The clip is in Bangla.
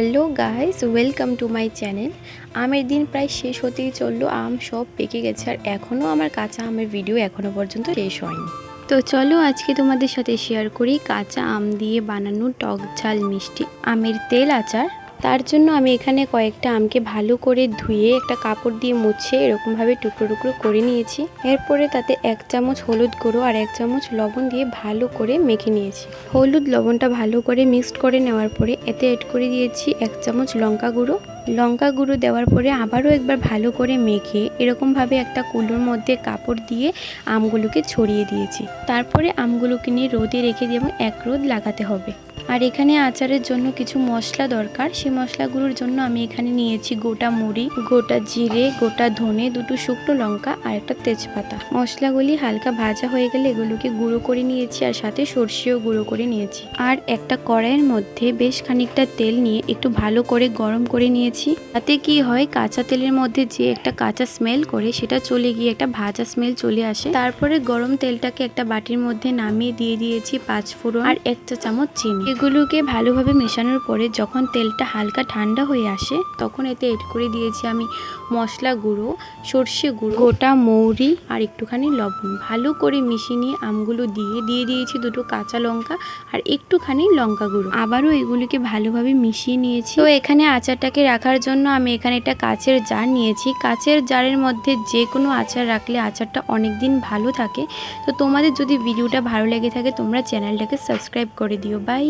Hello guys, welcome to my channel. আমের দিন প্রায় শেষ হতেই চললো। আম সব পেকে গেছে আর এখনও আমার কাঁচা আমের ভিডিও এখনও পর্যন্ত শেষ হয়নি। তো চলো আজকে তোমাদের সাথে শেয়ার করি কাঁচা আম দিয়ে বানানো টক ঝাল মিষ্টি আমের তেল আচার। তার জন্য আমি এখানে কয়েকটা আমকে ভালো করে ধুয়ে একটা কাপড় দিয়ে মুছে এরকমভাবে টুকরো টুকরো করে নিয়েছি। এরপরে তাতে 1 চামচ হলুদ গুঁড়ো আর 1 চামচ লবণ দিয়ে ভালো করে মেখে নিয়েছি। হলুদ লবণটা ভালো করে মিক্সড করে নেওয়ার পরে এতে এড করে দিয়েছি 1 চামচ লঙ্কা গুঁড়ো দেওয়ার পরে আবারও একবার ভালো করে মেখে এরকমভাবে একটা কুলোর মধ্যে কাপড় দিয়ে আমগুলোকে ছড়িয়ে দিয়েছি। তারপরে আমগুলোকে নিয়ে রোদে রেখে দিয়ে এবং 1 রোদ লাগাতে হবে। আর এখানে আচারের জন্য কিছু মশলা দরকার। সেই মশলাগুলোর জন্য আমি এখানে নিয়েছি গোটা মরিচ, গোটা জিরে, গোটা ধনে, 2টো শুকনো লঙ্কা আর একটা তেজপাতা। মশলাগুলি হালকা ভাজা হয়ে গেলে এগুলোকে গুঁড়ো করে নিয়েছি আর সাথে সরষেও গুঁড়ো করে নিয়েছি। আর একটা কড়াইয়ের মধ্যে বেশ খানিকটা তেল নিয়ে একটু ভালো করে গরম করে নিয়েছি। তাতে কি হয়, কাঁচা তেলের মধ্যে যে একটা কাঁচা স্মেল করে সেটা চলে গিয়ে একটা ভাজা স্মেল চলে আসে। তারপরে গরম তেলটাকে একটা বাটির মধ্যে নামিয়ে দিয়ে দিয়েছি 5 ফোড়ন আর 1 চা চামচ চিনি। এগুলোকে ভালোভাবে মেশানোর পরে যখন তেলটা হালকা ঠান্ডা হয়ে আসে তখন এতে এড করে দিয়েছি আমি মশলা গুঁড়ো, সর্ষে গুঁড়ো, গোটা মৌরি আর একটুখানি লবণ। ভালো করে মিশিয়ে নিয়ে আমগুলো দিয়ে দিয়েছি 2টো কাঁচা লঙ্কা আর একটুখানি লঙ্কা গুঁড়ো। আবারও এগুলিকে ভালোভাবে মিশিয়ে নিয়েছি। তো এখানে আচারটাকে রাখার জন্য আমি এখানে একটা কাচের জার নিয়েছি। কাচের জারের মধ্যে যে কোনো আচার রাখলে আচারটা অনেক দিন ভালো থাকে। তো তোমাদের যদি ভিডিওটা ভালো লেগে থাকে তোমরা চ্যানেলটাকে সাবস্ক্রাইব করে দিও। বাই।